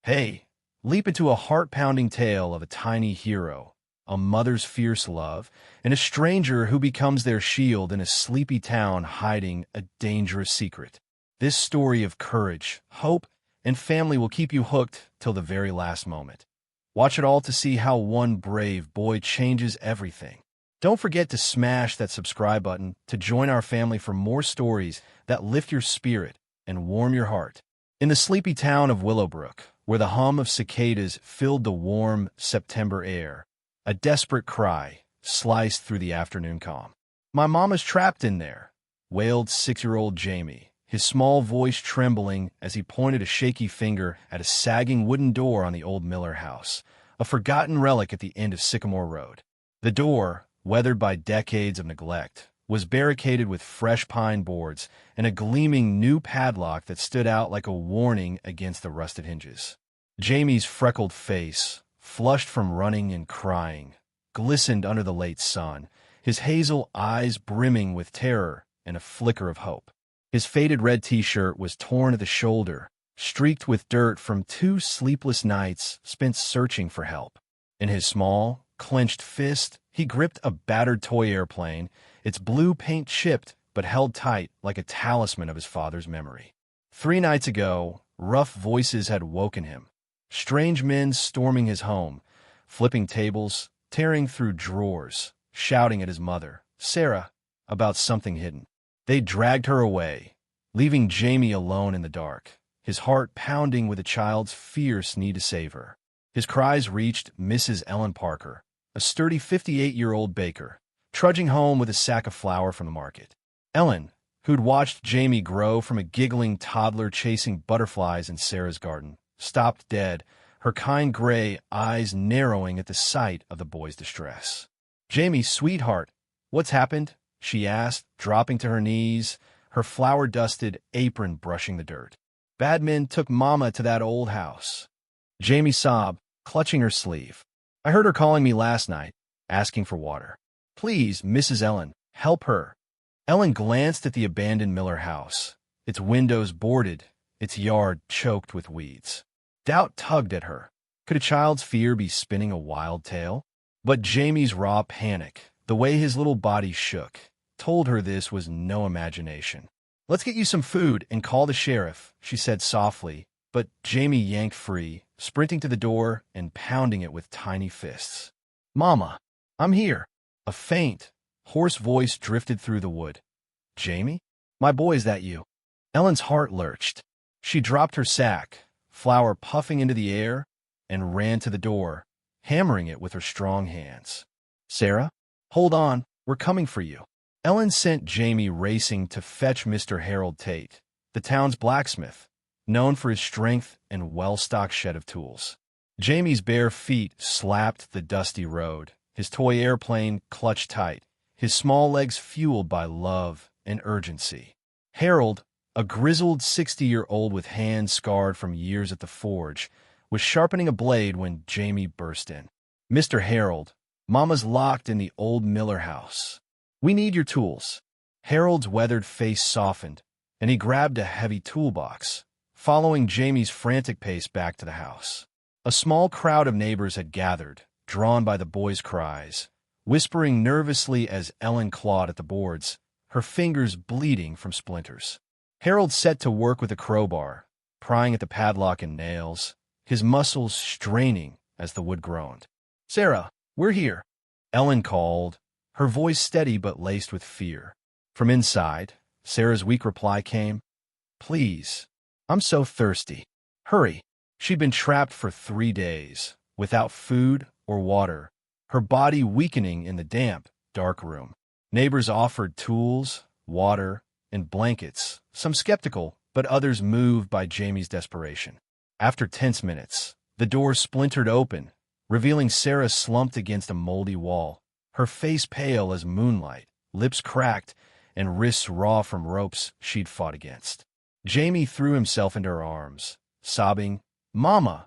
Hey, leap into a heart-pounding tale of a tiny hero, a mother's fierce love, and a stranger who becomes their shield in a sleepy town hiding a dangerous secret. This story of courage, hope, and family will keep you hooked till the very last moment. Watch it all to see how one brave boy changes everything. Don't forget to smash that subscribe button to join our family for more stories that lift your spirit and warm your heart. In the sleepy town of Willowbrook, where the hum of cicadas filled the warm September air, a desperate cry sliced through the afternoon calm. "My mama's trapped in there," wailed 6-year-old Jamie, his small voice trembling as he pointed a shaky finger at a sagging wooden door on the old Miller house, a forgotten relic at the end of Sycamore Road. The door, weathered by decades of neglect, was barricaded with fresh pine boards and a gleaming new padlock that stood out like a warning against the rusted hinges. Jamie's freckled face, flushed from running and crying, glistened under the late sun, his hazel eyes brimming with terror and a flicker of hope. His faded red t-shirt was torn at the shoulder, streaked with dirt from 2 sleepless nights spent searching for help. In his small, clenched fist, he gripped a battered toy airplane, its blue paint chipped but held tight like a talisman of his father's memory. 3 nights ago, rough voices had woken him. Strange men storming his home, flipping tables, tearing through drawers, shouting at his mother, Sarah, about something hidden. They dragged her away, leaving Jamie alone in the dark, his heart pounding with a child's fierce need to save her. His cries reached Mrs. Ellen Parker, a sturdy 58-year-old baker, trudging home with a sack of flour from the market. Ellen, who'd watched Jamie grow from a giggling toddler chasing butterflies in Sarah's garden, stopped dead, her kind gray eyes narrowing at the sight of the boy's distress. "Jamie, sweetheart, what's happened?" she asked, dropping to her knees, her flour-dusted apron brushing the dirt. "Bad men took Mama to that old house." Jamie sobbed, clutching her sleeve. "I heard her calling me last night, asking for water. Please, Mrs. Ellen, help her." Ellen glanced at the abandoned Miller house, its windows boarded, its yard choked with weeds. Doubt tugged at her. Could a child's fear be spinning a wild tale? But Jamie's raw panic, the way his little body shook, told her this was no imagination. "Let's get you some food and call the sheriff," she said softly, but Jamie yanked free, sprinting to the door and pounding it with tiny fists. "Mama, I'm here." A faint, hoarse voice drifted through the wood. "Jamie? My boy, is that you?" Ellen's heart lurched. She dropped her sack, flour puffing into the air, and ran to the door, hammering it with her strong hands. "Sarah? Hold on, we're coming for you." Ellen sent Jamie racing to fetch Mr. Harold Tate, the town's blacksmith, known for his strength and well-stocked shed of tools. Jamie's bare feet slapped the dusty road, his toy airplane clutched tight, his small legs fueled by love and urgency. Harold, a grizzled 60-year-old with hands scarred from years at the forge, was sharpening a blade when Jamie burst in. "Mr. Harold, Mama's locked in the old Miller house. We need your tools." Harold's weathered face softened, and he grabbed a heavy toolbox, following Jamie's frantic pace back to the house. A small crowd of neighbors had gathered, drawn by the boy's cries, whispering nervously as Ellen clawed at the boards, her fingers bleeding from splinters. Harold set to work with a crowbar, prying at the padlock and nails, his muscles straining as the wood groaned. "Sarah, we're here," Ellen called, her voice steady but laced with fear. From inside, Sarah's weak reply came, "Please, I'm so thirsty. Hurry." She'd been trapped for 3 days, without food or water, her body weakening in the damp, dark room. Neighbors offered tools, water, and blankets, some skeptical, but others moved by Jamie's desperation. After tense minutes, the door splintered open, revealing Sarah slumped against a moldy wall, her face pale as moonlight, lips cracked, and wrists raw from ropes she'd fought against. Jamie threw himself into her arms, sobbing, "Mama,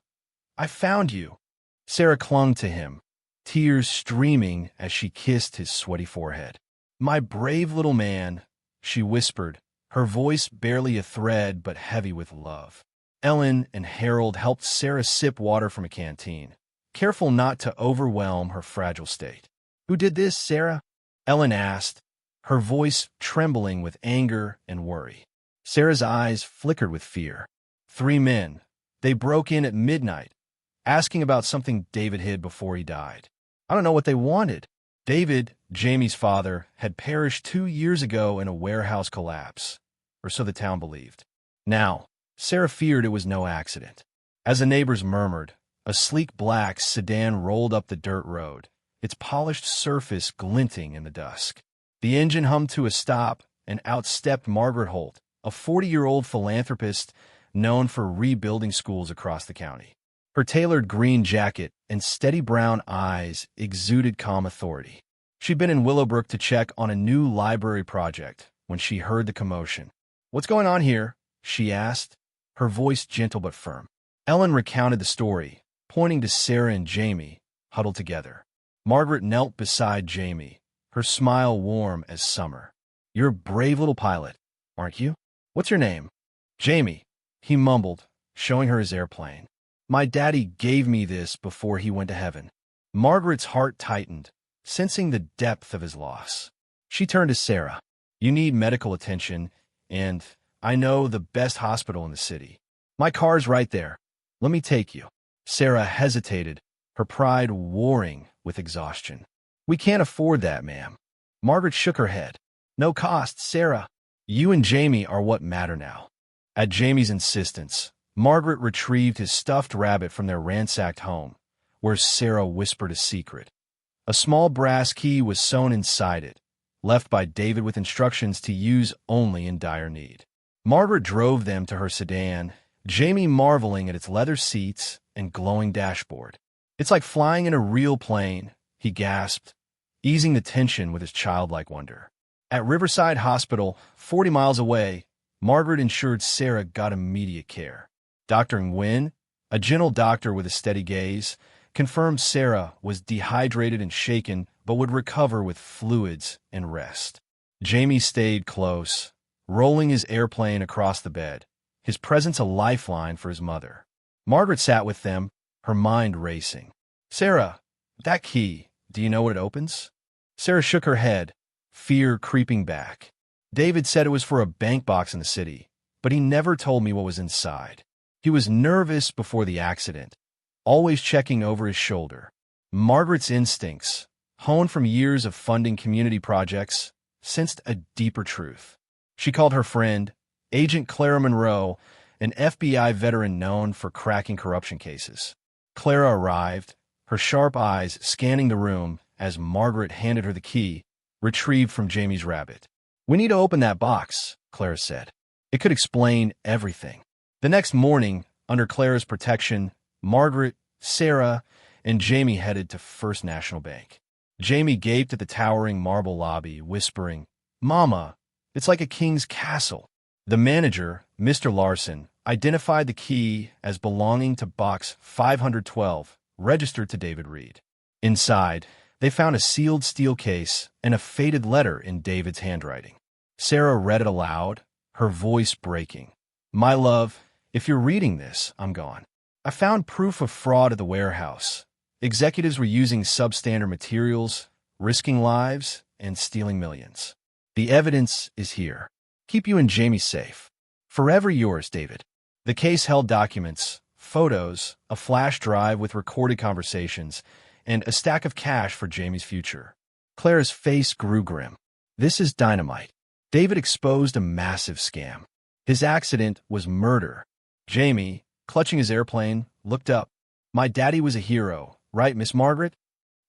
I found you." Sarah clung to him, tears streaming as she kissed his sweaty forehead. "My brave little man," she whispered, her voice barely a thread but heavy with love. Ellen and Harold helped Sarah sip water from a canteen, careful not to overwhelm her fragile state. "Who did this, Sarah?" Ellen asked, her voice trembling with anger and worry. Sarah's eyes flickered with fear. "Three men. They broke in at midnight, asking about something David hid before he died. I don't know what they wanted." David, Jamie's father, had perished 2 years ago in a warehouse collapse, or so the town believed. Now, Sarah feared it was no accident. As the neighbors murmured, a sleek black sedan rolled up the dirt road, its polished surface glinting in the dusk. The engine hummed to a stop, and out stepped Margaret Holt, a 40-year-old philanthropist known for rebuilding schools across the county. Her tailored green jacket and steady brown eyes exuded calm authority. She'd been in Willowbrook to check on a new library project when she heard the commotion. "What's going on here?" she asked, her voice gentle but firm. Ellen recounted the story, pointing to Sarah and Jamie, huddled together. Margaret knelt beside Jamie, her smile warm as summer. "You're a brave little pilot, aren't you? What's your name?" "Jamie," he mumbled, showing her his airplane. "My daddy gave me this before he went to heaven." Margaret's heart tightened, sensing the depth of his loss. She turned to Sarah. "You need medical attention, and I know the best hospital in the city. My car's right there. Let me take you." Sarah hesitated, her pride warring with exhaustion. "We can't afford that, ma'am." Margaret shook her head. "No cost, Sarah. You and Jamie are what matter now." At Jamie's insistence, Margaret retrieved his stuffed rabbit from their ransacked home, where Sarah whispered a secret. A small brass key was sewn inside it, left by David with instructions to use only in dire need. Margaret drove them to her sedan, Jamie marveling at its leather seats and glowing dashboard. "It's like flying in a real plane," he gasped, easing the tension with his childlike wonder. At Riverside Hospital, 40 miles away, Margaret ensured Sarah got immediate care. Dr. Nguyen, a gentle doctor with a steady gaze, confirmed Sarah was dehydrated and shaken but would recover with fluids and rest. Jamie stayed close, rolling his airplane across the bed, his presence a lifeline for his mother. Margaret sat with them, her mind racing. "Sarah, that key, do you know what it opens?" Sarah shook her head, fear creeping back. "David said it was for a bank box in the city, but he never told me what was inside." He was nervous before the accident, always checking over his shoulder. Margaret's instincts, honed from years of funding community projects, sensed a deeper truth. She called her friend, Agent Clara Monroe, an FBI veteran known for cracking corruption cases. Clara arrived, her sharp eyes scanning the room as Margaret handed her the key, retrieved from Jamie's rabbit. "We need to open that box," Clara said. "It could explain everything." The next morning, under Clara's protection, Margaret, Sarah, and Jamie headed to First National Bank. Jamie gaped at the towering marble lobby, whispering, "Mama, it's like a king's castle." The manager, Mr. Larson, identified the key as belonging to box 512, registered to David Reed. Inside, they found a sealed steel case and a faded letter in David's handwriting. Sarah read it aloud, her voice breaking. "My love, if you're reading this, I'm gone. I found proof of fraud at the warehouse. Executives were using substandard materials, risking lives, and stealing millions. The evidence is here. Keep you and Jamie safe. Forever yours, David." The case held documents, photos, a flash drive with recorded conversations, and a stack of cash for Jamie's future. Clara's face grew grim. "This is dynamite." David exposed a massive scam. His accident was murder. Jamie, clutching his airplane, looked up. "My daddy was a hero, right, Miss Margaret?"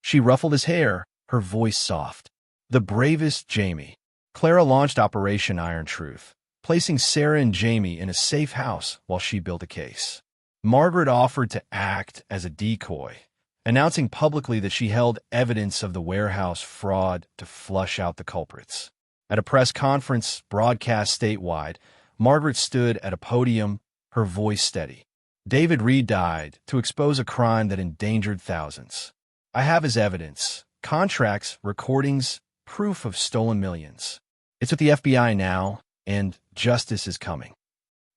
She ruffled his hair, her voice soft. "The bravest Jamie." Clara launched Operation Iron Truth, placing Sarah and Jamie in a safe house while she built a case. Margaret offered to act as a decoy, announcing publicly that she held evidence of the warehouse fraud to flush out the culprits. At a press conference broadcast statewide, Margaret stood at a podium, her voice steady. "David Reed died to expose a crime that endangered thousands. I have his evidence, contracts, recordings, proof of stolen millions. It's with the FBI now, and justice is coming."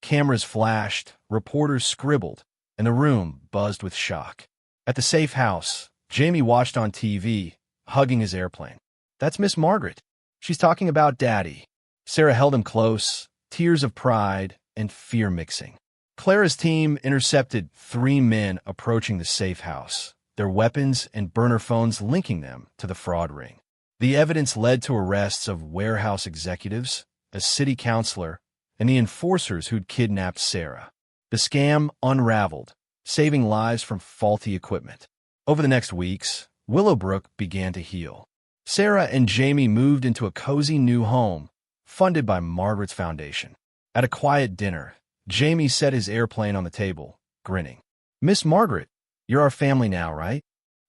Cameras flashed, reporters scribbled, and the room buzzed with shock. At the safe house, Jamie watched on TV, hugging his airplane. "That's Miss Margaret. She's talking about Daddy." Sarah held him close, tears of pride and fear mixing. Clara's team intercepted 3 men approaching the safe house, their weapons and burner phones linking them to the fraud ring. The evidence led to arrests of warehouse executives, a city councilor, and the enforcers who'd kidnapped Sarah. The scam unraveled, saving lives from faulty equipment. Over the next weeks, Willowbrook began to heal. Sarah and Jamie moved into a cozy new home, funded by Margaret's foundation. At a quiet dinner, Jamie set his airplane on the table, grinning. "Miss Margaret, you're our family now, right?"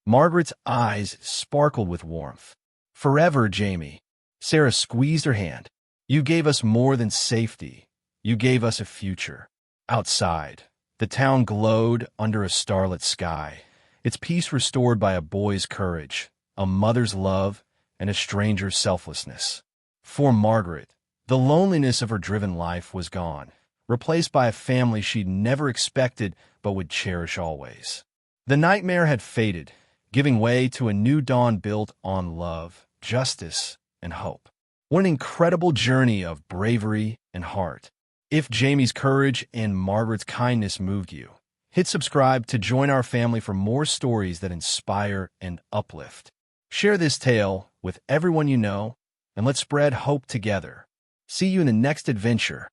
Margaret's eyes sparkled with warmth. "Forever, Jamie." Sarah squeezed her hand. "You gave us more than safety. You gave us a future." Outside, the town glowed under a starlit sky, its peace restored by a boy's courage, a mother's love, and a stranger's selflessness. For Margaret, the loneliness of her driven life was gone, replaced by a family she'd never expected but would cherish always. The nightmare had faded, giving way to a new dawn built on love, justice, and hope. What an incredible journey of bravery and heart. If Jamie's courage and Margaret's kindness moved you, hit subscribe to join our family for more stories that inspire and uplift. Share this tale with everyone you know, and let's spread hope together. See you in the next adventure.